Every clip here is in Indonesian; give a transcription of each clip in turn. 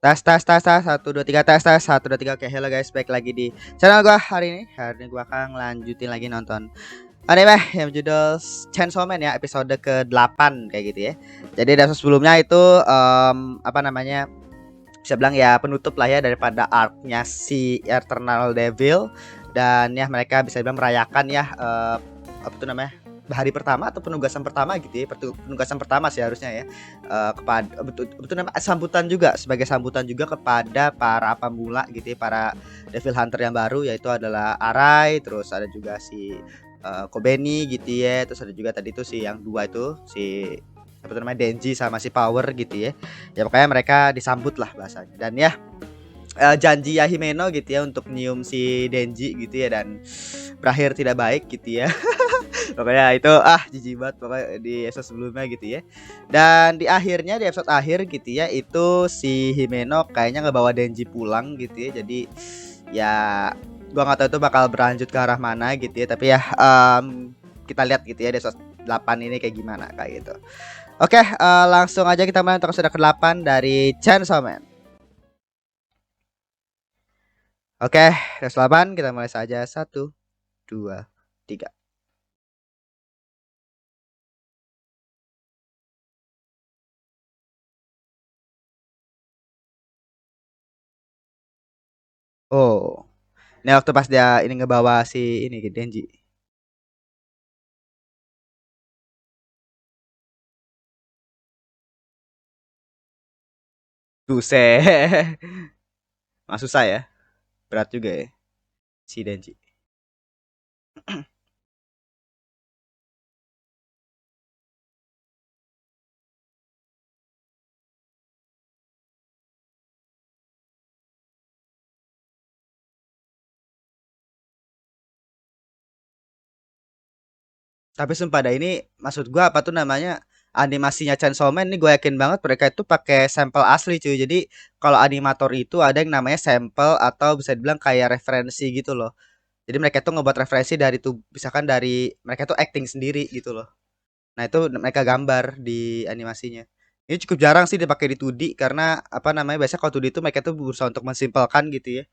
Tes tes tes tes 1 2 3 tes tes 1 2 3. Oke, hello guys, baik lagi di channel gua hari ini. Hari ini gua akan lanjutin lagi nonton anime yang berjudul Chainsaw Man ya, episode ke-8 kayak gitu ya. Jadi episode sebelumnya itu apa namanya? Bisa bilang ya penutup lah ya daripada arc-nya si Eternal Devil, dan ya mereka bisa bilang merayakan ya apa tuh namanya? Hari pertama atau penugasan pertama gitu ya, penugasan pertama sih harusnya ya, kepada betul nama sambutan juga, sebagai sambutan juga kepada para pemula gitu ya, para Devil Hunter yang baru, yaitu adalah Arai, terus ada juga si Kobeni gitu ya, terus ada juga tadi tuh si yang dua itu si apa tuh namanya, Denji sama si Power gitu ya. Ya pokoknya mereka disambut lah bahasanya, dan ya janji ya Himeno gitu ya untuk nyium si Denji gitu ya, dan berakhir tidak baik gitu ya. Pokoknya itu jijik banget pokoknya di episode sebelumnya gitu ya. Dan di akhirnya, di episode akhir gitu ya, itu si Himeno kayaknya ngebawa Denji pulang gitu ya. Jadi ya gua nggak tahu itu bakal berlanjut ke arah mana gitu ya, tapi ya kita lihat gitu ya di episode 8 ini kayak gimana kayak gitu. Oke, langsung aja kita mulai untuk episode ke-8 dari Chainsaw Man. Oke, episode 8 kita mulai saja. 1 2 3. Oh, ini waktu pas dia ini ngebawa si ini Denji. Buset. Mas susah ya. Berat juga ya si Denji. Tapi sumpah dah, ini maksud gua apa tuh namanya, animasinya Chainsaw Man ini gue yakin banget mereka itu pakai sampel asli cuy. Jadi kalau animator itu ada yang namanya sampel atau bisa dibilang kayak referensi gitu loh. Jadi mereka tuh ngebuat referensi dari tuh, misalkan dari mereka tuh acting sendiri gitu loh. Nah, itu mereka gambar di animasinya. Ini cukup jarang sih dipakai di 2D, karena apa namanya, biasanya kalau 2D itu mereka tuh berusaha untuk mensimpelkan gitu ya.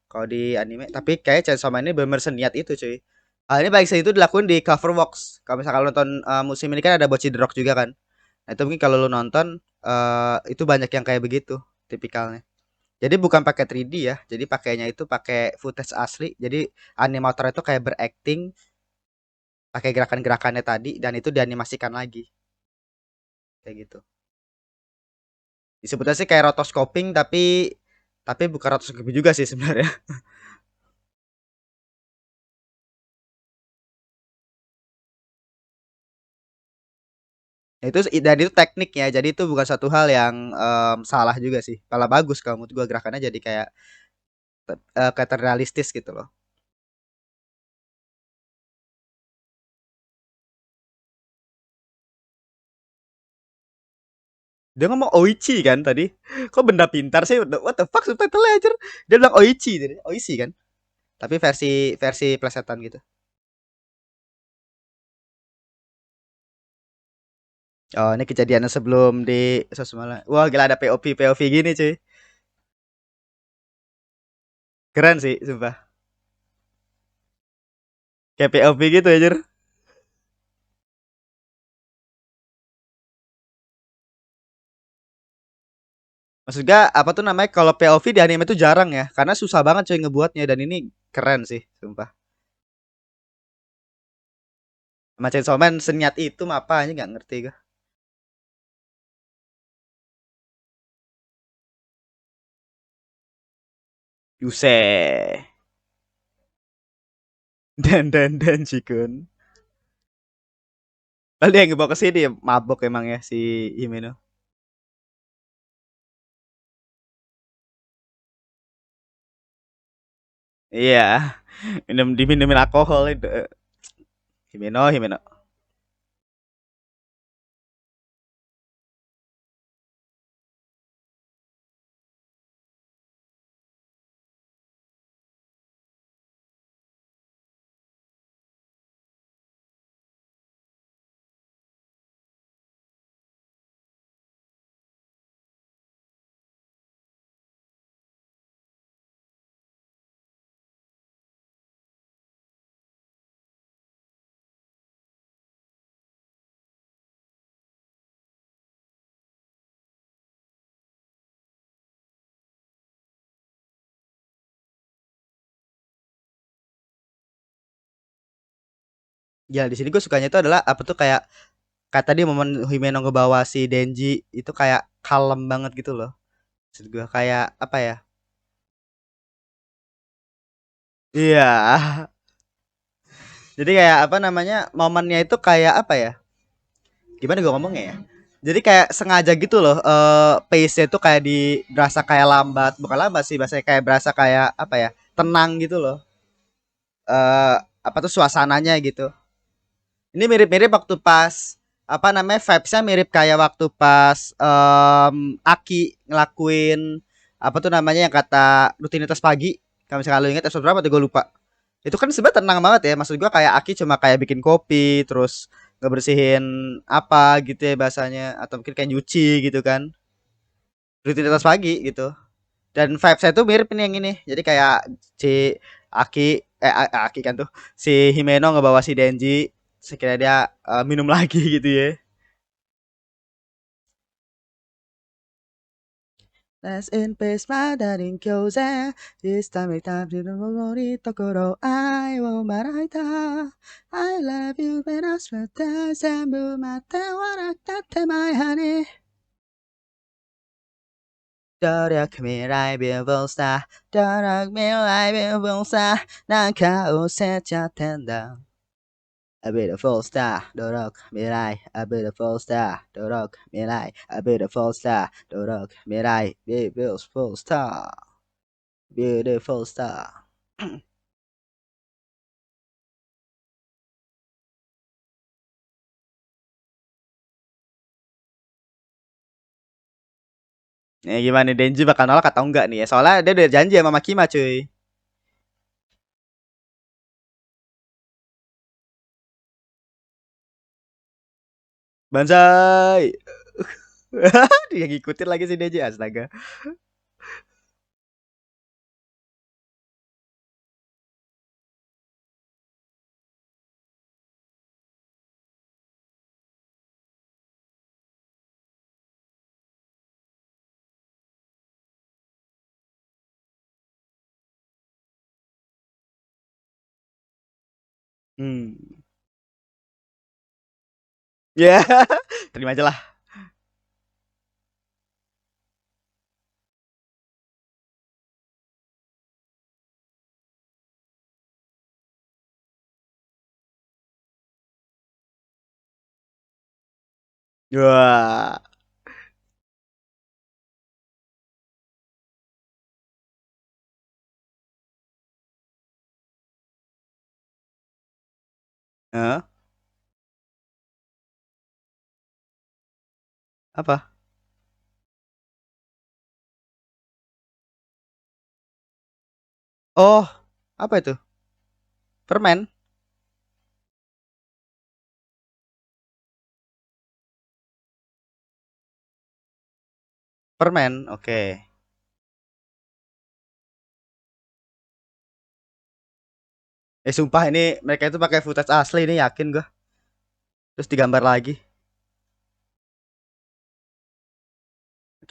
Kalau di anime, tapi kayak Chainsaw Man ini benar-benar seniat itu cuy. Hal ini baik saya itu dilakukan di Coverworks. Kalau misalkan lu nonton musim ini kan ada Bocce the Rock juga kan. Nah, itu mungkin kalau lu nonton itu banyak yang kayak begitu tipikalnya. Jadi bukan pakai 3D ya. Jadi pakainya itu pakai footage asli. Jadi animator itu kayak berakting pakai gerakan-gerakannya tadi, dan itu dianimasikan lagi kayak gitu. Disebutnya sih kayak rotoscoping, tapi bukan rotoscoping juga sih sebenarnya. Nah, itu dan itu tekniknya. Jadi itu bukan satu hal yang salah juga sih. Malah bagus kalau menurut gua, gerakannya jadi kayak terrealistis gitu loh. Dia ngomong Oichi kan tadi. Kok benda pintar sih? What the fuck subtitle aja. Dia bilang Oichi tadi. Oichi kan. Tapi versi versi plesetan gitu. Oh, ini kejadian sebelum di Sosmala. Wah, gila ada POV gini cuy. Keren sih, sumpah. Kayak POV gitu aja. Maksudnya apa tuh namanya, kalau POV di anime itu jarang ya, karena susah banget coy ngebuatnya, dan ini keren sih, sumpah. Sama Chainsaw Man seniat itu mah apa aja nggak ngerti gue. Yuse. Dan Cikun. Lalu dia yang ngebawa ke sini, mabok emang ya si Himeno. Iya, diminumin alkohol itu. Himeno. Ya di sini gue sukanya itu adalah apa tuh kayak kata tadi momen Himeno ngebawa si Denji itu kayak kalem banget gitu loh. Maksud gue kayak apa ya? Iya. Jadi kayak apa namanya? Momennya itu kayak apa ya? Gimana gue ngomongnya ya? Jadi kayak sengaja gitu loh, pace-nya itu kayak berasa kayak lambat, bukan lambat sih, bahasa kayak berasa kayak apa ya? Tenang gitu loh. Eh apa tuh suasananya gitu. Ini mirip-mirip waktu pas apa namanya vibes-nya mirip kayak waktu pas Aki ngelakuin apa tuh namanya yang kata rutinitas pagi. Kalau misalnya lu ingat episode berapa tuh gue lupa. Itu kan sebenarnya tenang banget ya. Maksud gua kayak Aki cuma kayak bikin kopi, terus ngebersihin apa gitu ya bahasanya atau mungkin kayak nyuci gitu kan. Rutinitas pagi gitu. Dan vibes saya tuh mirip ini yang ini. Jadi kayak si Aki Aki kan tuh si Himeno ngebawa si Denji sekiranya dia minum lagi gitu ya. Let's in peace, my darling Kyozen. This time we time to the morning tokoro I will maraita. I love you when I sweat the senbu mate warakate my honey. 努力未来 A beautiful star, 努力未来 A beautiful star, 努力未来 A beautiful star, 努力未来 Beautiful star, beautiful star. Gimana nih Denji bakal nolak atau enggak nih ya? Soalnya dia udah janji sama Makima cuy. Banzai. Dia ngikutin lagi si Denji astaga. Hmm. Ya, yeah. Terima aja lah. Wah. Hah? Apa? Oh, apa itu? Permen? Permen, oke. Sumpah ini mereka itu pakai footage asli ini yakin gua. Terus digambar lagi.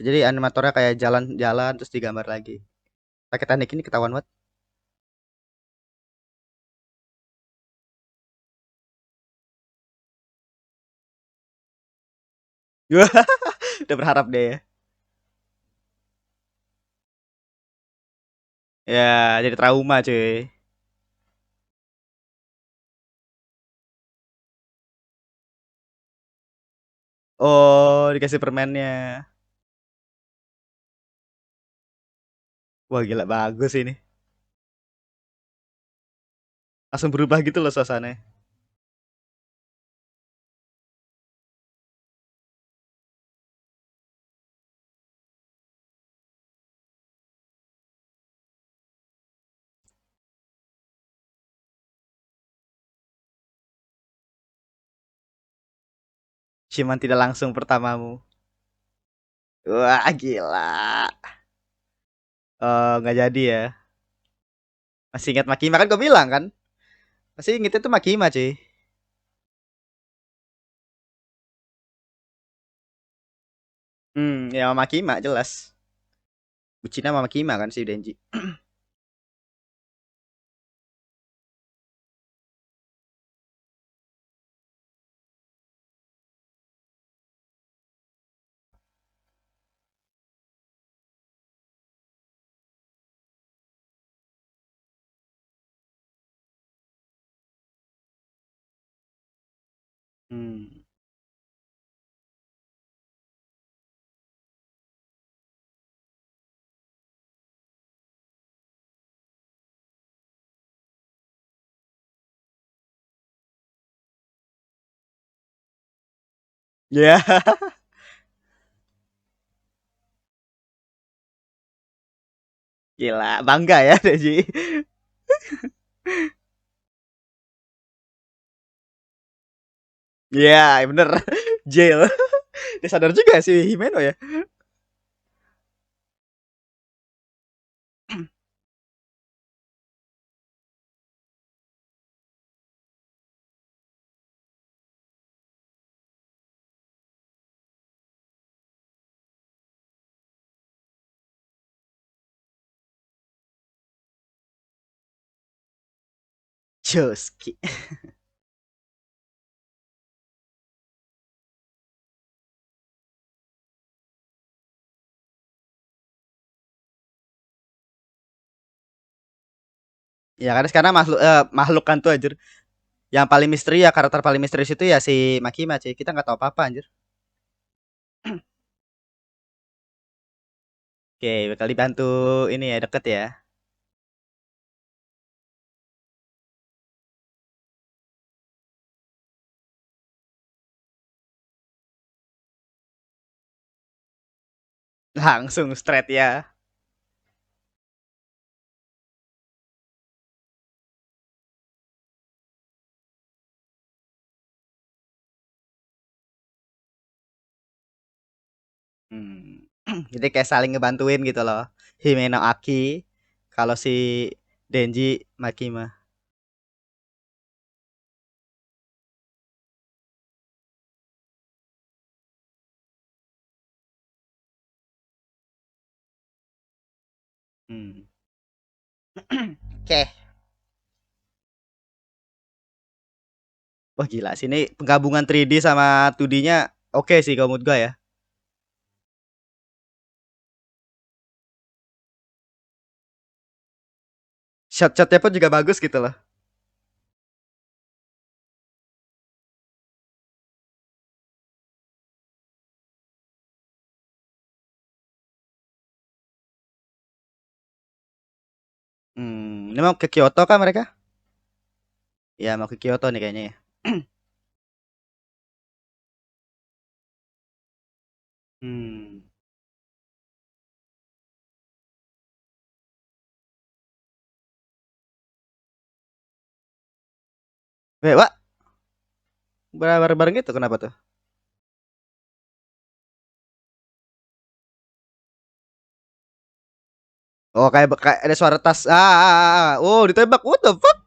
Jadi animatornya kayak jalan-jalan terus digambar lagi. Pakai teknik ini ketahuan banget. Udah berharap deh ya. Ya, jadi trauma cuy. Oh, dikasih permennya. Wah, gila bagus ini. Langsung berubah gitu loh suasananya. Cuman tidak langsung pertamamu. Wah, gila. Oh, nggak jadi ya. Masih ingat Makima kan gue bilang kan? Masih inget itu Makima cuy. Ya sama Makima jelas. Bucin sama Makima kan si Denji. Hmm. Ya. Gila, bangga ya Deji. Iya, bener. Jail. Dia sadar juga si Himeno ya. Joski. Ya karena sekarang makhluk kan tuh anjir. Yang paling misteri ya karakter paling misterius itu ya si Makima cuy. Kita nggak tahu apa-apa anjir. Oke, bakal dibantu ini ya deket ya. Langsung straight ya. Hmm. Jadi kayak saling ngebantuin gitu loh. Himeno Aki kalau si Denji Makima. Hmm. Oke. Wah gila sih ini penggabungan 3D sama 2D-nya oke sih kalau menurut gua ya. Shot-shotnya pun juga bagus gitu loh. Ini mau ke Kyoto kan mereka? Ya mau ke Kyoto nih kayaknya ya. Hmm. Wah, bareng-bareng gitu kenapa tuh? Oh kayak ada suara tas. Oh ditembak. What the fuck?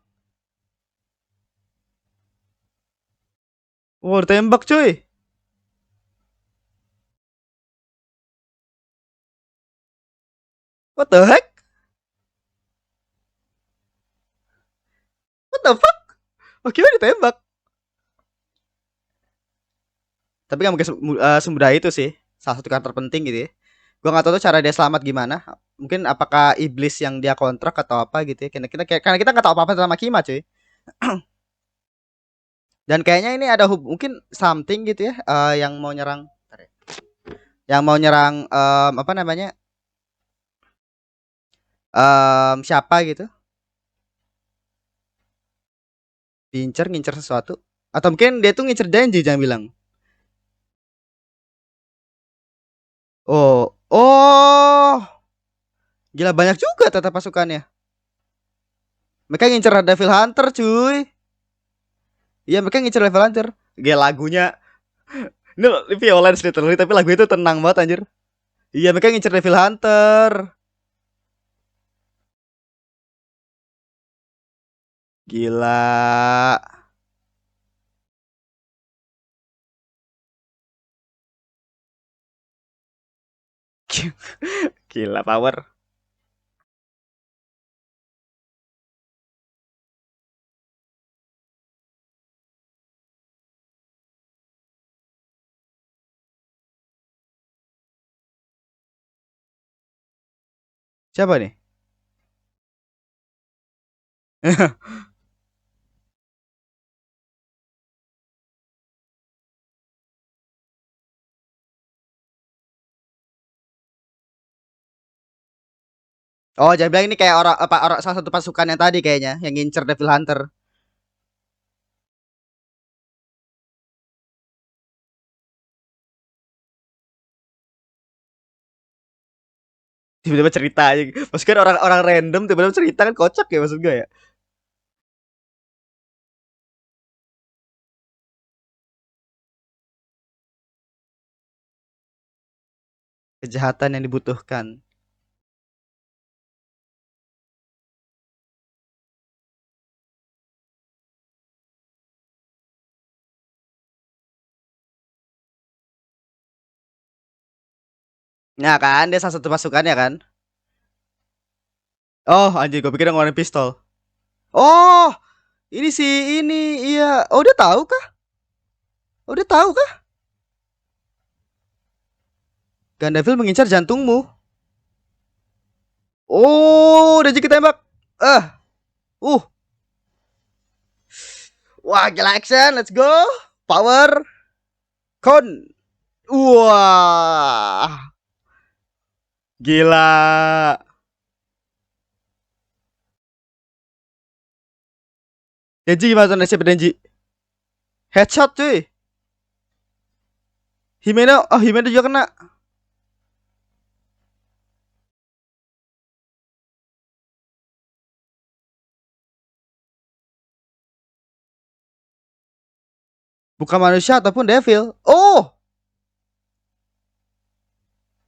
Oh ditembak cuy. What the heck? What the fuck? Oh gimana ditembak? Tapi nggak mungkin semudah itu sih. Salah satu karakter penting gitu ya. Gua nggak tahu tuh cara dia selamat gimana. Mungkin apakah iblis yang dia kontrak atau apa gitu ya. Karena kita nggak tahu apa-apa tentang Makima cuy. Dan kayaknya ini ada mungkin something gitu ya yang mau nyerang. Bentar ya. Yang mau nyerang apa namanya? Siapa gitu? Ngincer sesuatu. Atau mungkin dia tuh ngincer janji jangan bilang. Oh, oh, gila banyak juga tetap pasukannya. Mereka ngincer Devil Hunter, cuy. Iya, mereka ngincer Devil Hunter. Gila lagunya ini violence literally tapi lagu itu tenang banget anjir. Iya, mereka ngincer Devil Hunter. Gila. Gila power. Siapa nih? Oh, jangan bilang ini kayak orang apa orang salah satu pasukan yang tadi kayaknya yang ngincer Devil Hunter. Tiba-tiba cerita aja. Maksudnya kan orang-orang random tiba-tiba cerita kan kocak ya maksud gue ya. Kejahatan yang dibutuhkan. Nah kan dia salah satu pasukannya kan. Oh anjir gue pikir dia ngeluarin pistol. Oh ini sih ini iya. Oh dia tahu kah? Oh dia tahu kah? Gandalf mengincar jantungmu. Oh udah jadi ketembak. Ah uh wah gila action. Let's go. Power con. Wah gila. Denji gimana nasib Denji? Headshot cuy. Himeno, oh Himeno juga kena. Bukan manusia ataupun devil. Oh,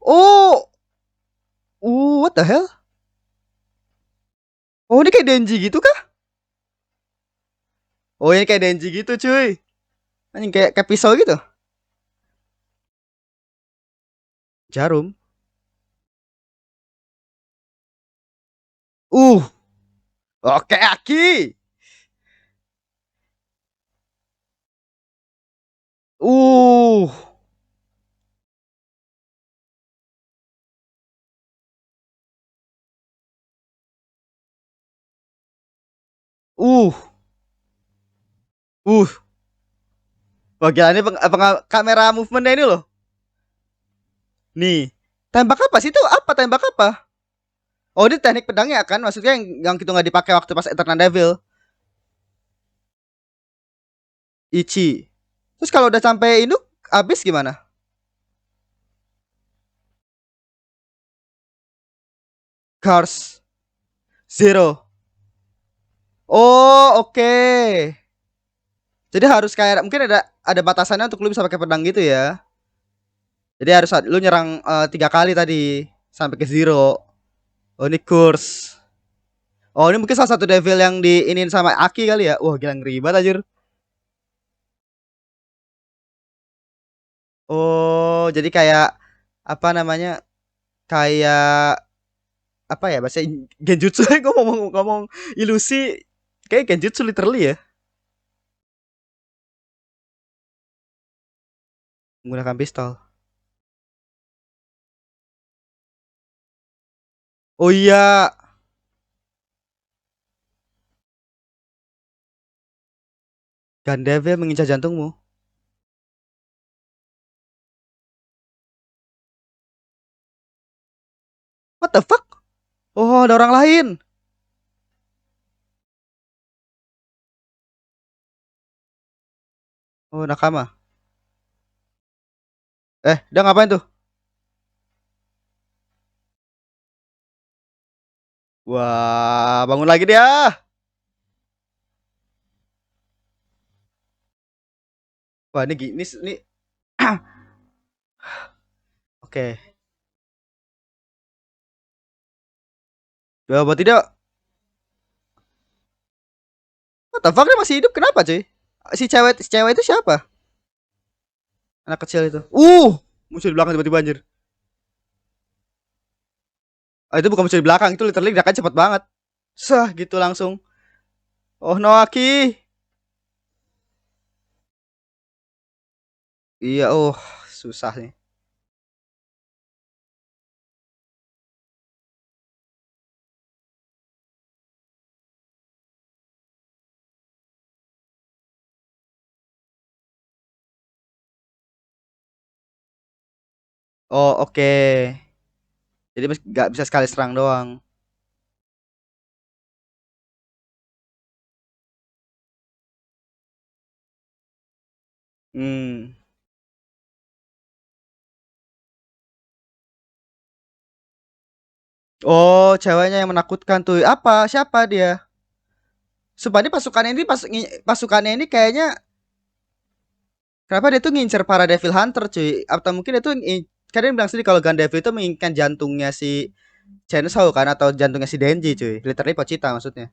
oh, what the hell? Oh ini kayak Denji gitu kah? Oh ini kayak Denji gitu cuy. Ini kayak pisau gitu. Jarum. Uh, oke Aki. Uh, uh, uh. Wah gila ini kamera movementnya ini loh. Nih, tembak apa sih itu? Apa tembak apa? Oh ini teknik pedangnya kan? Maksudnya yang itu nggak dipakai waktu pas Eternal Devil. Ichi. Terus kalau udah sampai Induk, habis gimana? Cars Zero. Oh, oke. Jadi harus kayak mungkin ada batasannya untuk lu bisa pakai pedang gitu ya. Jadi harus lu nyerang 3 kali tadi sampai ke zero. Oh ini kurs. Oh ini mungkin salah satu devil yang diinin sama Aki kali ya. Wah gila ngeri banget anjir. Oh jadi kayak apa namanya? Kayak apa ya bahasa genjutsu gue ngomong ilusi kayak genjutsu literally ya menggunakan pistol. Oh iya, Gandalf mengincar jantungmu. What the fuck? Oh ada orang lain. Oh nakama. Dia ngapain tuh? Wah, bangun lagi dia. Wah, ini gini ini oke. Ya, berarti dia what the fuck dia masih hidup kenapa, cuy? Si cewek itu siapa? Anak kecil itu. Muncul di belakang tiba-tiba anjir. Ah, itu bukan muncul di belakang, itu literally gerakannya cepet banget. Sah, gitu langsung. Oh, Noaki. Iya, oh, susah nih. Oh, oke. Jadi nggak bisa sekali serang doang. Hmm. Oh, ceweknya yang menakutkan tuh. Apa? Siapa dia? Sumpah ini pasukannya ini kayaknya kenapa dia tuh ngincer para Devil Hunter cuy? Atau mungkin dia tuh kadang bilang sendiri kalau Gun Devil itu menginginkan jantungnya si Chainsaw kan atau jantungnya si Denji cuy. Literally Pochita maksudnya.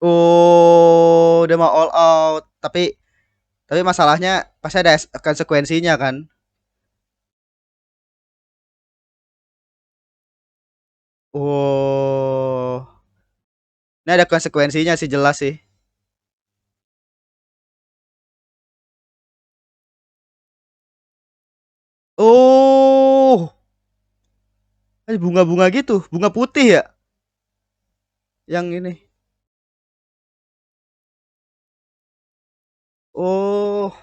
Oh, dia mau all out. Tapi masalahnya pasti ada konsekuensinya kan. Oh. Ini ada konsekuensinya sih jelas sih. Oh, bunga-bunga gitu, bunga putih ya, yang ini. Oh,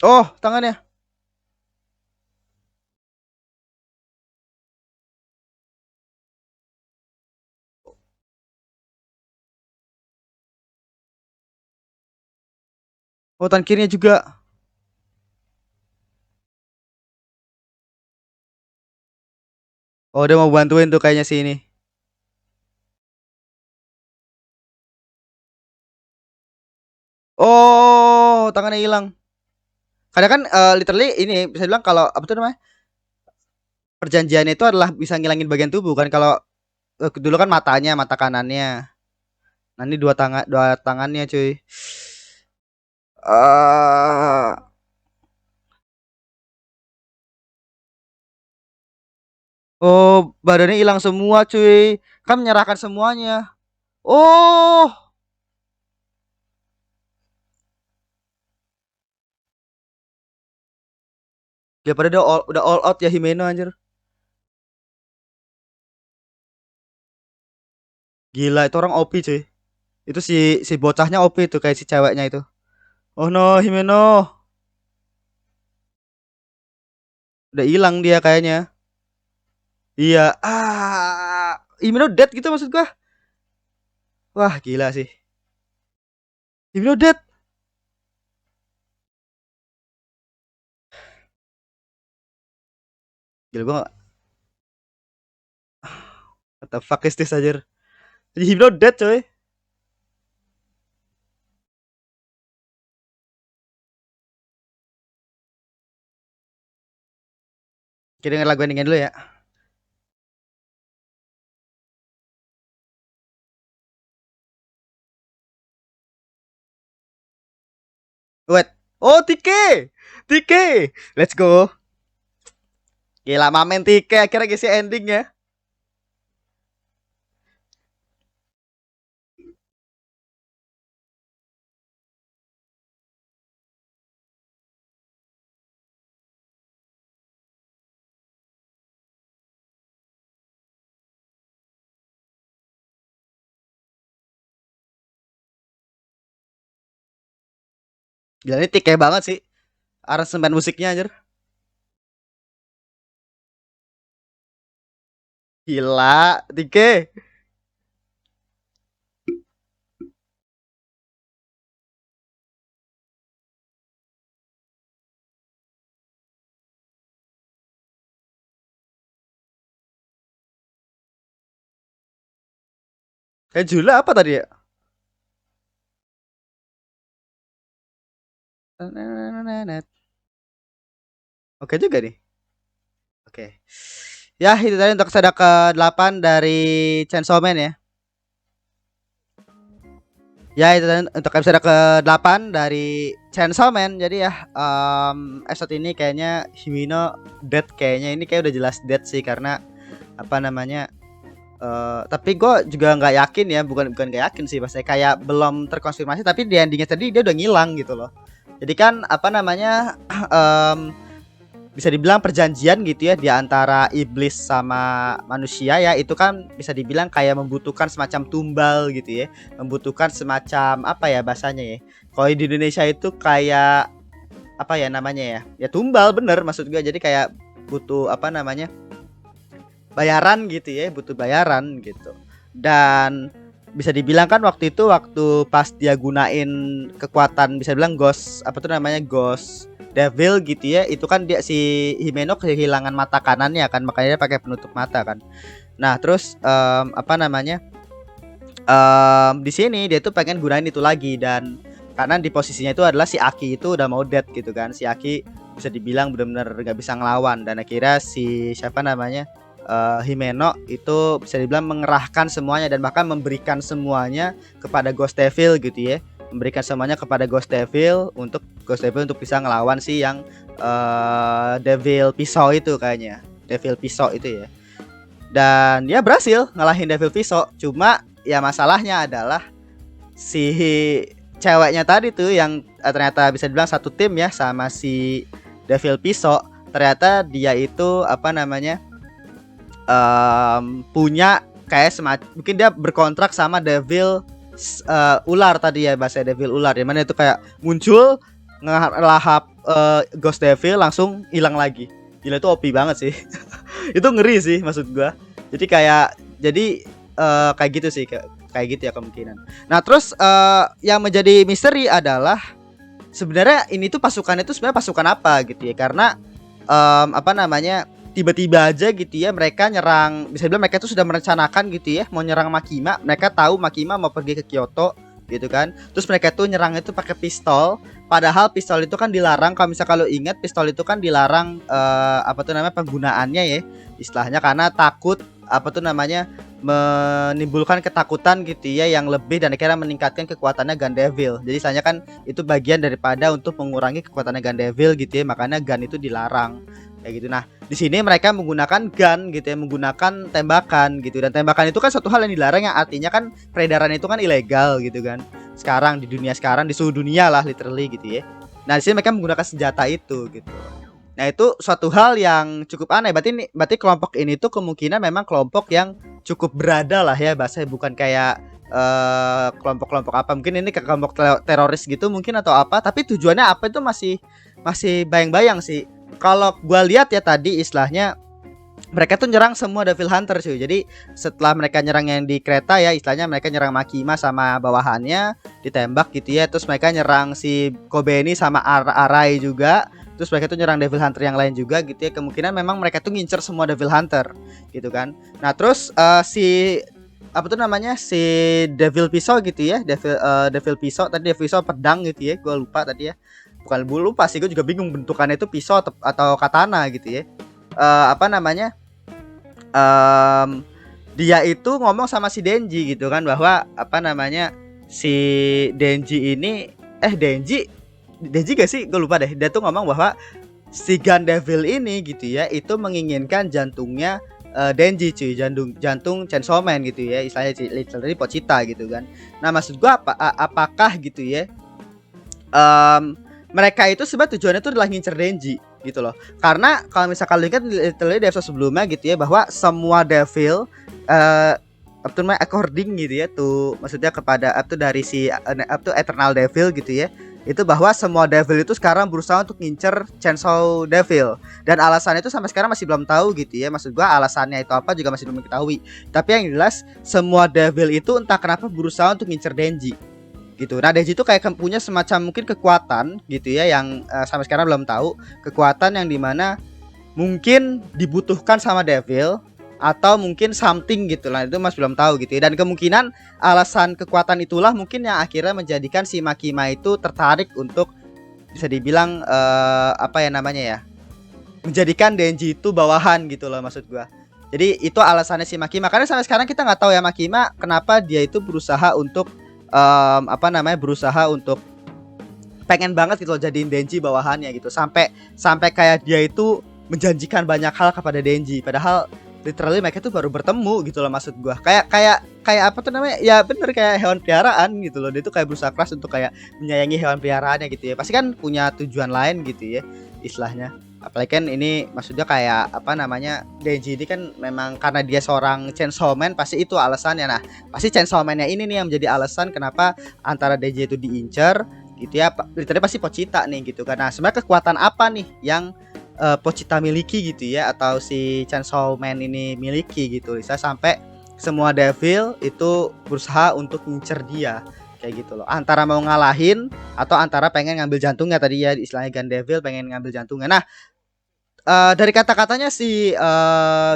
oh tangannya. Oh tangan kirinya juga. Oh dia mau bantuin tuh kayaknya si ini. Oh tangannya hilang. Karena kan literally ini bisa bilang kalau apa tuh namanya perjanjiannya itu adalah bisa ngilangin bagian tubuh kan kalau dulu kan matanya mata kanannya. Nah ini dua tangannya cuy. Ah, oh badannya hilang semua cuy. Kan menyerahkan semuanya. Oh, dia pada udah all out ya Himeno anjir. Gila itu orang OP cuy. Itu si bocahnya OP itu kayak si ceweknya itu. Oh no, Himeno. Udah hilang dia kayaknya. Iya. Himeno dead gitu maksud gua. Wah, gila sih. Himeno dead. Gila gua what the fuck is this anjir. Himeno dead coy. Kita denger lagu endingnya dulu ya. Wait. Oh, Tike. Tike. Let's go. Gila mamen Tike akhirnya ngisi ending ya. Gila ini Tike banget sih. Aransemen musiknya anjir. Gila, Tike. Jula apa tadi ya? Oke juga nih. Oke. Ya, itu tadi untuk episode ke-8 dari Chainsaw Man ya. Ya, itu tadi untuk episode ke-8 dari Chainsaw Man. Jadi ya, episode ini kayaknya Himino dead kayaknya. Ini kayak udah jelas dead sih karena apa namanya? Tapi gue juga nggak yakin ya, bukan bukan gak yakin sih, pasti kayak belum terkonfirmasi. Tapi di endingnya tadi dia udah ngilang gitu loh. Jadi kan apa namanya? bisa dibilang perjanjian gitu ya di antara iblis sama manusia ya, itu kan bisa dibilang kayak membutuhkan semacam tumbal gitu ya, membutuhkan semacam apa ya bahasanya ya, kalau di Indonesia itu kayak apa ya namanya ya, ya tumbal bener maksud gue, jadi kayak butuh apa namanya, bayaran gitu ya, butuh bayaran gitu. Dan bisa dibilang kan waktu itu waktu pas dia gunain kekuatan bisa bilang ghost apa tuh namanya, ghost devil gitu ya, itu kan dia si Himeno kehilangan mata kanannya kan, makanya dia pakai penutup mata kan. Nah terus apa namanya, di sini dia tuh pengen gunain itu lagi, dan karena di posisinya itu adalah si Aki itu udah mau dead gitu kan, si Aki bisa dibilang benar-benar gak bisa ngelawan, dan akhirnya si siapa namanya, Himeno itu bisa dibilang mengerahkan semuanya dan bahkan memberikan semuanya kepada Ghost Devil gitu ya, memberikan semuanya kepada Ghost Devil untuk Ghost Devil untuk bisa ngelawan si yang Devil Pisau itu kayaknya, Devil Pisau itu ya. Dan dia berhasil ngalahin Devil Pisau, cuma ya masalahnya adalah si ceweknya tadi tuh yang ternyata bisa dibilang satu tim ya sama si Devil Pisau, ternyata dia itu apa namanya, punya kayak semacam mungkin dia berkontrak sama Devil ular tadi ya, bahasa Devil ular, yang mana itu kayak muncul ngelahap Ghost Devil langsung hilang lagi. Gila itu OP banget sih. Itu ngeri sih maksud gua. Jadi kayak gitu sih, kayak gitu ya kemungkinan. Nah terus yang menjadi misteri adalah sebenarnya ini tuh pasukan itu sebenarnya pasukan apa gitu ya, karena apa namanya, tiba-tiba aja gitu ya mereka nyerang, bisa bilang mereka tuh sudah merencanakan gitu ya mau nyerang Makima. Mereka tahu Makima mau pergi ke Kyoto gitu kan, terus mereka tuh nyerang itu pakai pistol, padahal pistol itu kan dilarang. Kalau ingat pistol itu kan dilarang apa tuh namanya penggunaannya ya istilahnya, karena takut apa tuh namanya menimbulkan ketakutan gitu ya yang lebih, dan akhirnya meningkatkan kekuatannya Gun Devil. Jadi istilahnya kan itu bagian daripada untuk mengurangi kekuatannya Gun Devil gitu ya, makanya gun itu dilarang kayak gitu. Nah di sini mereka menggunakan gun gitu ya, menggunakan tembakan gitu, dan tembakan itu kan suatu hal yang dilarang, yang artinya kan peredaran itu kan ilegal gitu kan sekarang di dunia, sekarang di seluruh dunia lah literally gitu ya. Nah di sini mereka menggunakan senjata itu gitu. Nah itu suatu hal yang cukup aneh. Berarti kelompok ini tuh kemungkinan memang kelompok yang cukup berada lah ya bahasanya, bukan kayak kelompok-kelompok apa, mungkin ini ke kelompok teroris gitu mungkin atau apa, tapi tujuannya apa itu masih bayang-bayang sih. Kalau gua lihat ya tadi istilahnya mereka tuh nyerang semua Devil Hunter cuy. Jadi setelah mereka nyerang yang di kereta ya, istilahnya mereka nyerang Makima sama bawahannya ditembak gitu ya, terus mereka nyerang si Kobeni sama Arai juga, terus mereka tuh nyerang Devil Hunter yang lain juga gitu ya. Kemungkinan memang mereka tuh ngincer semua Devil Hunter gitu kan. Nah terus si apa tuh namanya, si Devil Pisau gitu ya, Devil Pisau tadi, Devil Pisau pedang gitu ya, gue lupa tadi ya, bukan lupa sih, gue juga bingung bentukannya itu pisau atau katana gitu ya. Apa namanya, dia itu ngomong sama si Denji gitu kan, bahwa apa namanya, si Denji ini Denji gak sih, gue lupa deh. Dia tuh ngomong bahwa si Gun Devil ini gitu ya itu menginginkan jantungnya Denji cuy, jantung Chainsaw Man gitu ya, istilahnya literally Pochita gitu kan. Nah maksud gua apakah gitu ya mereka itu sebenarnya tujuannya itu adalah ngincer Denji gitu loh. Karena kalau misalkan lihat literally di episode sebelumnya gitu ya, bahwa semua devil up to according gitu ya tuh, maksudnya kepada up to dari si up to Eternal Devil gitu ya, itu bahwa semua devil itu sekarang berusaha untuk ngincer Chainsaw Devil, dan alasannya itu sampai sekarang masih belum tahu gitu ya. Maksud gua alasannya itu apa juga masih belum diketahui, tapi yang jelas semua devil itu entah kenapa berusaha untuk ngincer Denji gitu. Nah Denji itu kayak punya semacam mungkin kekuatan gitu ya, yang sampai sekarang belum tahu, kekuatan yang dimana mungkin dibutuhkan sama devil atau mungkin something gitu lah, itu masih belum tahu gitu ya. Dan kemungkinan alasan kekuatan itulah mungkin yang akhirnya menjadikan si Makima itu tertarik untuk bisa dibilang apa ya namanya ya, menjadikan Denji itu bawahan gitu loh maksud gua. Jadi itu alasannya si Makima, karena sampai sekarang kita nggak tahu ya Makima kenapa dia itu berusaha untuk apa namanya, berusaha untuk pengen banget gitu loh jadiin Denji bawahannya gitu, sampai kayak dia itu menjanjikan banyak hal kepada Denji, padahal literally mereka tuh baru bertemu gitu loh maksud gua. Kayak apa tuh namanya ya, bener kayak hewan peliharaan gitu loh. Dia tuh kayak berusaha keras untuk kayak menyayangi hewan peliharaannya gitu ya, pasti kan punya tujuan lain gitu ya istilahnya. Apalagi kan ini maksudnya kayak apa namanya, Denji ini kan memang karena dia seorang Chainsaw Man, pasti itu alasannya. Nah, pasti Chainsaw Man-nya ini nih yang menjadi alasan kenapa antara Denji itu diincar gitu ya. Literally pasti Pochita nih gitu. Karena sebenarnya kekuatan apa nih yang Pochita miliki gitu ya, atau si Chainsaw Man ini miliki gitu. Bisa sampai semua devil itu berusaha untuk ngincer dia kayak gitu loh. Antara mau ngalahin atau antara pengen ngambil jantungnya tadi ya, istilahnya Gun Devil pengen ngambil jantungnya. Nah, dari kata-katanya si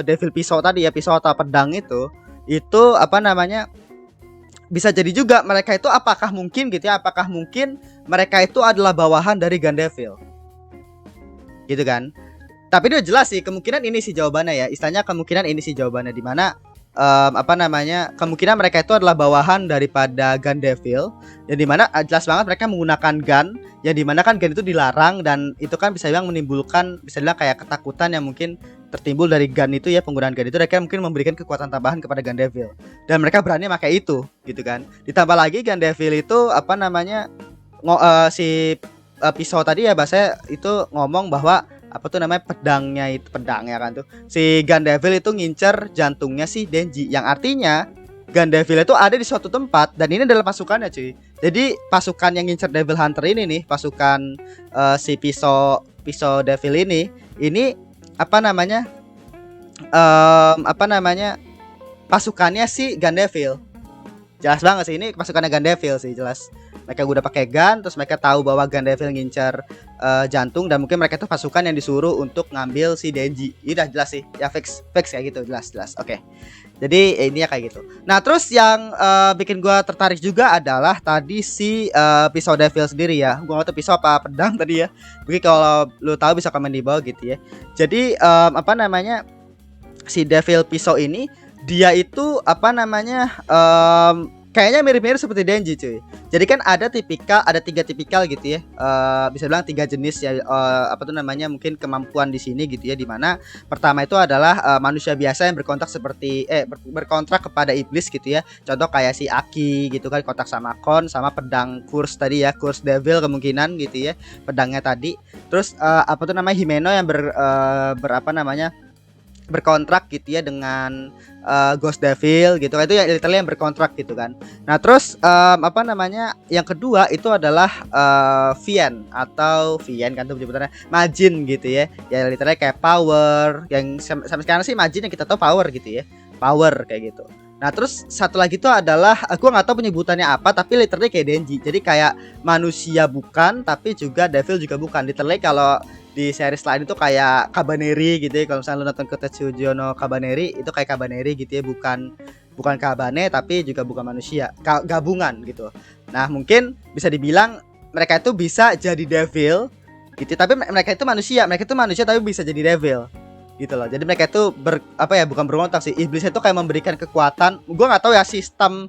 Devil Pisau tadi ya, pisau atau pedang itu apa namanya, bisa jadi juga mereka itu apakah mungkin gitu ya, apakah mungkin mereka itu adalah bawahan dari Gun Devil gitu kan. Tapi udah jelas sih kemungkinan ini sih jawabannya ya, istilahnya kemungkinan ini sih jawabannya, di mana apa namanya, kemungkinan mereka itu adalah bawahan daripada Gun Devil, yang dimana jelas banget mereka menggunakan gun, yang dimana kan gun itu dilarang, dan itu kan bisa bilang menimbulkan, bisa bilang kayak ketakutan yang mungkin tertimbul dari gun itu ya, penggunaan gun itu mereka mungkin memberikan kekuatan tambahan kepada Gun Devil, dan mereka berani pakai itu gitu kan. Ditambah lagi Gun Devil itu apa namanya, si pisau tadi ya bahasa itu ngomong bahwa apa tuh namanya, pedangnya kan tuh si Gun Devil itu ngincer jantungnya si Denji, yang artinya Gun Devil itu ada di suatu tempat dan ini adalah pasukannya cuy. Jadi pasukan yang ngincer Devil Hunter ini nih, pasukan si pisau Devil ini apa namanya, apa namanya, pasukannya si Gun Devil. Jelas banget sih ini pasukannya Gun Devil sih, jelas. Mereka udah pakai gun, terus mereka tahu bahwa Gun Devil ngincar jantung, dan mungkin mereka itu pasukan yang disuruh untuk ngambil si Denji. Ini udah jelas sih, ya fix kayak gitu, jelas. Oke. Jadi ini ya kayak gitu. Nah, terus yang bikin gua tertarik juga adalah tadi si pisau Devil sendiri ya. Gua nggak tahu pisau apa pedang tadi ya. Mungkin kalau lu tahu bisa komen di bawah gitu ya. Jadi apa namanya, si Devil pisau ini dia itu apa namanya, kayaknya mirip-mirip seperti Denji cuy. Jadi kan ada 3 tipikal gitu ya. Bisa bilang 3 jenis ya, apa tuh namanya, mungkin kemampuan di sini gitu ya, dimana pertama itu adalah manusia biasa yang berkontrak seperti berkontrak kepada iblis gitu ya. Contoh kayak si Aki gitu kan, kontak sama Kon, sama pedang Curse tadi ya, Curse Devil kemungkinan gitu ya, pedangnya tadi. Terus apa tuh namanya, Himeno yang berapa namanya, berkontrak gitu ya dengan Ghost Devil gitu kan, itu ya literally yang berkontrak gitu kan. Nah terus apa namanya, yang kedua itu adalah Vian atau Vian kan tuh penyebutannya, Majin gitu ya, ya literally kayak power yang sampai sekarang sih Majin yang kita tahu power gitu ya, power kayak gitu. Nah terus satu lagi itu adalah aku nggak tahu penyebutannya apa, tapi literally kayak Denji, jadi kayak manusia bukan, tapi juga devil juga bukan. Literally kalau di series lain itu kayak Kabaneri gitu ya, kalau misalnya lu nonton Kotetsujo no Kabaneri itu kayak Kabaneri gitu ya, bukan Kabane tapi juga bukan manusia, gabungan gitu. Nah mungkin bisa dibilang mereka itu bisa jadi devil gitu, tapi mereka itu manusia tapi bisa jadi devil gitu loh. Jadi mereka itu apa ya, bukan berontak sih, iblis itu kayak memberikan kekuatan. Gua nggak tahu ya sistem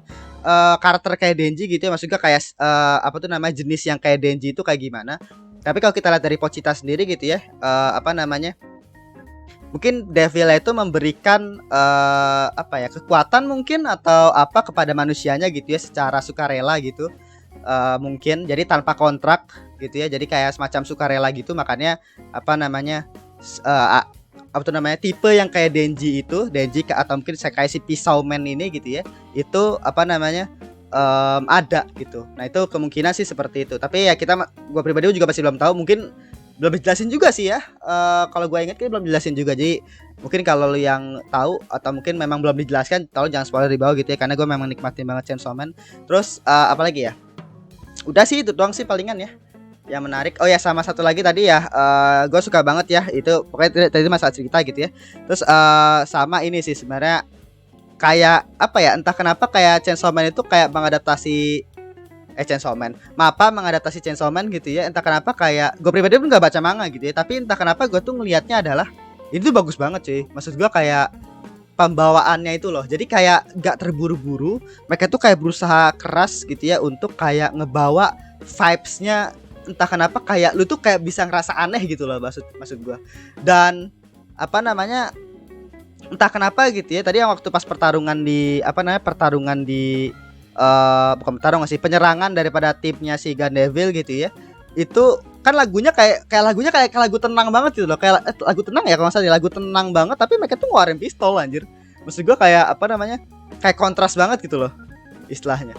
karakter kayak Denji gitu ya, maksudnya kayak apa tuh namanya, jenis yang kayak Denji itu kayak gimana. Tapi kalau kita lihat dari Pochita sendiri gitu ya, apa namanya, mungkin Devil itu memberikan apa ya, kekuatan mungkin atau apa kepada manusianya gitu ya, secara sukarela gitu, mungkin jadi tanpa kontrak gitu ya, jadi kayak semacam sukarela gitu. Makanya apa namanya, apa tuh namanya, tipe yang kayak Denji atau mungkin saya kayak si Pisau Man ini gitu ya, itu apa namanya, ada gitu. Nah itu kemungkinan sih seperti itu. Tapi ya gue pribadi juga masih belum tahu. Mungkin belum dijelasin juga sih ya. Kalau gue ingat belum dijelasin juga. Jadi mungkin kalau lu yang tahu atau mungkin memang belum dijelaskan, tolong jangan spoiler di bawah gitu ya. Karena gue memang nikmatin banget Chainsaw Man. Terus apalagi ya? Udah sih itu doang sih palingan ya yang menarik. Oh ya, sama satu lagi tadi ya, gue suka banget ya itu, pokoknya tadi masalah cerita gitu ya. Terus sama ini sih sebenarnya, kayak apa ya, entah kenapa kayak Chainsaw Man itu kayak mengadaptasi mengadaptasi Chainsaw Man gitu ya. Entah kenapa kayak gue pribadi pun gak baca manga gitu ya, tapi entah kenapa gue tuh ngelihatnya adalah ini tuh bagus banget cuy. Maksud gue kayak pembawaannya itu loh, jadi kayak gak terburu-buru. Mereka tuh kayak berusaha keras gitu ya untuk kayak ngebawa vibes-nya. Entah kenapa kayak lu tuh kayak bisa ngerasa aneh gitu loh, maksud gue. Dan apa namanya, entah kenapa gitu ya, tadi yang waktu pas pertarungan di apa namanya, bukan pertarungan sih, penyerangan daripada timnya si Gun Devil gitu ya, itu kan lagunya kayak lagu tenang banget gitu loh, kayak lagu tenang ya kalau nggak salah, lagu tenang banget tapi mereka tuh ngeluarin pistol anjir. Maksud gue kayak apa namanya, kayak kontras banget gitu loh istilahnya,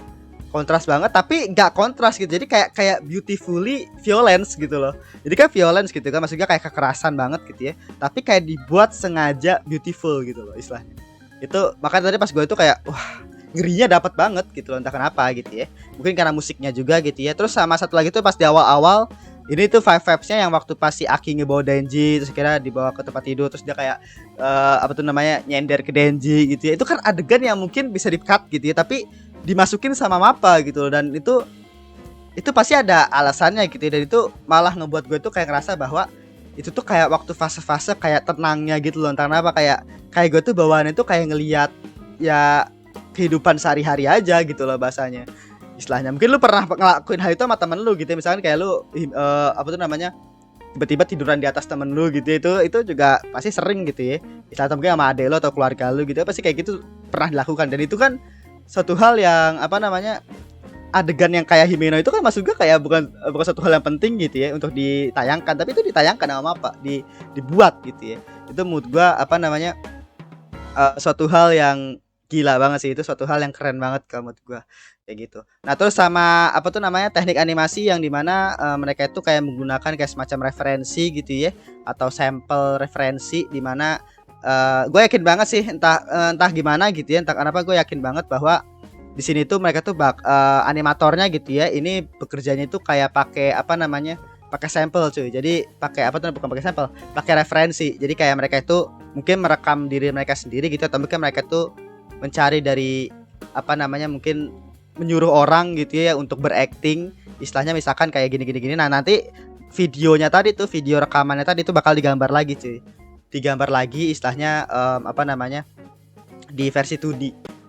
kontras banget tapi nggak kontras gitu, jadi kayak beautifully violence gitu loh. Jadi kan violence gitu kan, maksudnya kayak kekerasan banget gitu ya, tapi kayak dibuat sengaja beautiful gitu loh istilahnya. Itu makanya tadi pas gue itu kayak wah, ngerinya dapat banget gitu loh, entah kenapa gitu ya, mungkin karena musiknya juga gitu ya. Terus sama satu lagi tuh pas di awal-awal ini tuh vibes-nya yang waktu pas si Aki ngebawa Denji, terus kira dibawa ke tempat tidur, terus dia kayak apa tuh namanya, nyender ke Denji gitu ya. Itu kan adegan yang mungkin bisa di-cut gitu ya, tapi dimasukin sama Mappa gitu loh, dan itu pasti ada alasannya gitu ya. Dan itu malah ngebuat gue tuh kayak ngerasa bahwa itu tuh kayak waktu fase-fase kayak tenangnya gitu loh, entah kenapa kayak gue tuh bawaannya tuh kayak ngelihat ya kehidupan sehari-hari aja gitu loh bahasanya istilahnya. Mungkin lu pernah ngelakuin hal itu sama temen lu gitu ya, misalkan kayak lu apa tuh namanya, tiba-tiba tiduran di atas temen lu gitu ya, itu juga pasti sering gitu ya, misalnya mungkin sama adek lu atau keluarga lu gitu ya, pasti kayak gitu pernah dilakukan. Dan itu kan suatu hal yang apa namanya, adegan yang kayak Himeno itu kan maksud gue kayak bukan suatu hal yang penting gitu ya untuk ditayangkan, tapi itu ditayangkan sama apa, dibuat gitu ya. Itu menurut gue apa namanya, suatu hal yang gila banget sih, itu suatu hal yang keren banget kalau menurut gue kayak gitu. Nah terus sama apa tuh namanya, teknik animasi yang dimana mereka itu kayak menggunakan kayak semacam referensi gitu ya, atau sampel referensi, dimana gue yakin banget sih, entah gimana gitu ya, entah kenapa gue yakin banget bahwa di sini tuh mereka tuh animatornya gitu ya, ini bekerjanya itu kayak pakai apa namanya, pakai sampel cuy. Jadi pakai apa tuh, bukan pakai sampel, pakai referensi. Jadi kayak mereka itu mungkin merekam diri mereka sendiri gitu, atau mungkin mereka tuh mencari dari apa namanya, mungkin menyuruh orang gitu ya untuk berakting istilahnya, misalkan kayak gini. Nah nanti videonya tadi tuh, video rekamannya tadi tuh bakal digambar lagi cuy, digambar lagi istilahnya apa namanya, di versi 2D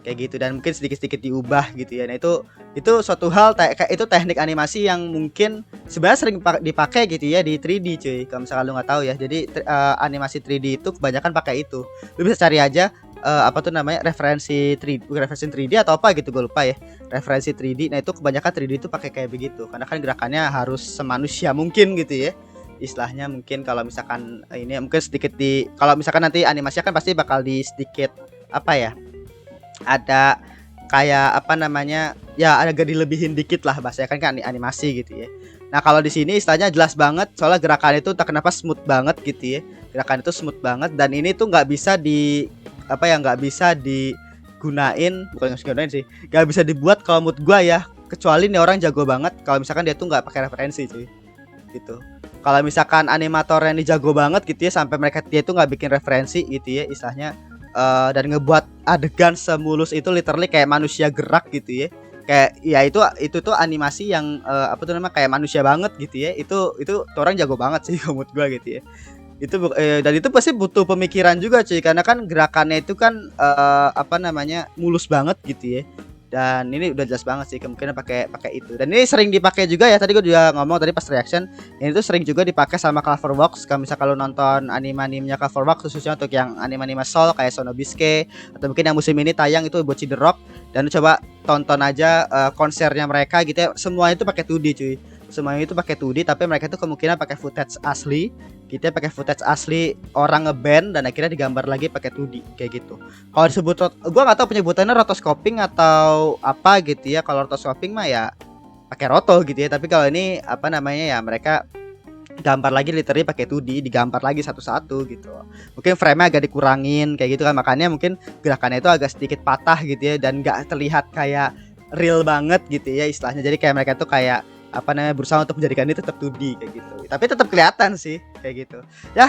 kayak gitu, dan mungkin sedikit-sedikit diubah gitu ya. Nah itu suatu hal kayak itu teknik animasi yang mungkin sebenarnya sering dipakai gitu ya di 3D cuy, kalau misalkan lu nggak tahu ya. Jadi animasi 3D itu kebanyakan pakai itu. Lu bisa cari aja apa tuh namanya, referensi 3D, referensi 3D atau apa gitu, gue lupa ya, referensi 3D. Nah itu kebanyakan 3D itu pakai kayak begitu, karena kan gerakannya harus semanusia mungkin gitu ya istilahnya. Mungkin kalau misalkan ini mungkin sedikit kalau misalkan nanti animasinya kan pasti bakal di sedikit apa ya, ada kayak apa namanya ya, agak dilebihin dikit lah bahasanya kan animasi gitu ya. Nah kalau di sini istilahnya jelas banget, soalnya gerakan itu tak kenapa smooth banget gitu ya, gerakan itu smooth banget, dan ini tuh nggak bisa apa ya, nggak bisa digunain, bukan digunain sih, nggak bisa dibuat kalau mood gua ya, kecuali nih orang jago banget kalau misalkan dia tuh nggak pakai referensi cuy gitu. Kalau misalkan animatornya ini jago banget gitu ya, sampai dia tuh nggak bikin referensi gitu ya istilahnya, dan ngebuat adegan semulus itu literally kayak manusia gerak gitu ya, kayak ya itu tuh animasi yang apa tuh namanya, kayak manusia banget gitu ya. Itu orang jago banget sih menurut gua gitu ya. Itu dan itu pasti butuh pemikiran juga cuy, karena kan gerakannya itu kan apa namanya, mulus banget gitu ya. Dan ini udah jelas banget sih kemungkinan pakai itu. Dan ini sering dipakai juga ya, tadi gue juga ngomong tadi pas reaction, ini tuh sering juga dipakai sama Cloverbox. Kalau misalnya kalau nonton anime-animenya Cloverbox, khususnya untuk yang anime-anime Soul kayak Sonobusuke, atau mungkin yang musim ini tayang itu Bocchi the Rock, dan coba tonton aja konsernya mereka gitu ya, semuanya itu pakai 2D cuy. Semuanya itu pakai 2D, tapi mereka itu kemungkinan pakai footage asli. Kita pakai footage asli orang ngeband, dan akhirnya digambar lagi pakai 2D kayak gitu. Kalau disebut gua nggak tahu penyebutannya rotoscoping atau apa gitu ya. Kalau rotoscoping mah ya pakai roto gitu ya. Tapi kalau ini apa namanya ya, mereka gambar lagi literally pakai 2D, digambar lagi satu-satu gitu. Mungkin frame-nya agak dikurangin kayak gitu kan, makanya mungkin gerakannya itu agak sedikit patah gitu ya, dan nggak terlihat kayak real banget gitu ya istilahnya. Jadi kayak mereka tuh kayak apa namanya, berusaha untuk menjadikan ini tetap 2D kayak gitu, tapi tetap kelihatan sih kayak gitu ya.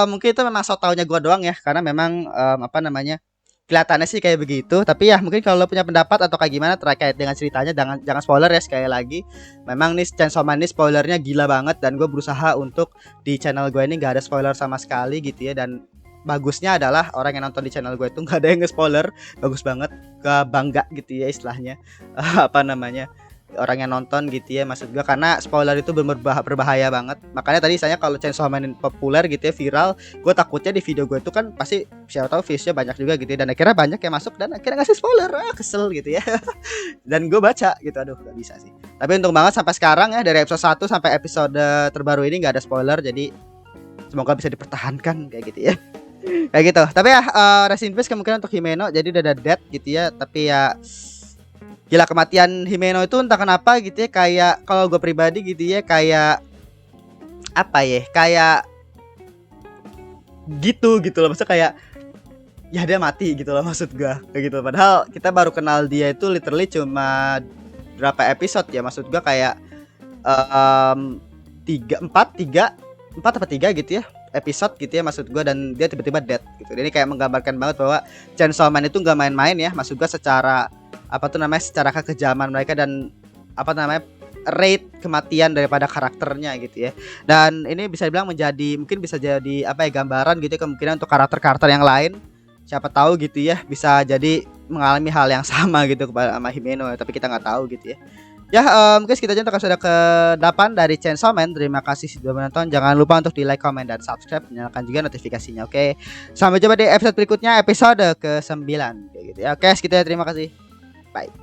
Mungkin itu memang so taunya gua doang ya, karena memang apa namanya, kelihatannya sih kayak begitu. Tapi ya mungkin kalau lo punya pendapat atau kayak gimana terkait dengan ceritanya, jangan spoiler ya. Sekali lagi, memang nih Chainsaw Man ini spoilernya gila banget, dan gue berusaha untuk di channel gue ini gak ada spoiler sama sekali gitu ya. Dan bagusnya adalah orang yang nonton di channel gue itu gak ada yang nge-spoiler, bagus banget, gak bangga gitu ya istilahnya. Apa namanya, orang yang nonton gitu ya, maksud gua karena spoiler itu bener berbahaya banget. Makanya tadi saya kalau Chainsaw Man ini populer gitu ya, viral, gue takutnya di video gue itu kan pasti siapa tahu viewsnya banyak juga gitu ya, dan akhirnya banyak yang masuk dan akhirnya ngasih spoiler, kesel gitu ya. Dan gue baca gitu, aduh gak bisa sih. Tapi untung banget sampai sekarang ya, dari episode 1 sampai episode terbaru ini nggak ada spoiler, jadi semoga bisa dipertahankan kayak gitu ya. Kayak gitu. Tapi ya rest in peace kemungkinan untuk Himeno, jadi udah ada dead gitu ya. Tapi ya gila, kematian Himeno itu entah kenapa gitu ya, kayak kalau gue pribadi gitu ya, kayak apa ya, kayak gitu loh, maksudnya kayak ya dia mati gitu loh, maksud gue kayak gitu. Padahal kita baru kenal dia itu literally cuma berapa episode ya, maksud gue kayak empat apa tiga gitu ya episode gitu ya, maksud gue, dan dia tiba-tiba dead gitu. Ini kayak menggambarkan banget bahwa Chainsaw Man itu nggak main-main ya, maksud gue, secara apa tuh namanya, secara kekejaman mereka dan apa namanya, rate kematian daripada karakternya gitu ya. Dan ini bisa dibilang mungkin bisa jadi apa ya, gambaran gitu ya, kemungkinan untuk karakter-karakter yang lain, siapa tahu gitu ya, bisa jadi mengalami hal yang sama gitu kepada sama Himeno ya, tapi kita nggak tahu gitu ya. Ya, guys, kita aja untuk episode ke-8 dari Chainsaw Man. Terima kasih sudah menonton. Jangan lupa untuk di like, comment, dan subscribe. Nyalakan juga notifikasinya, oke? Sampai jumpa di episode berikutnya, episode ke-9 kayak gitu ya. Oke, segitu ya, terima kasih. Bye.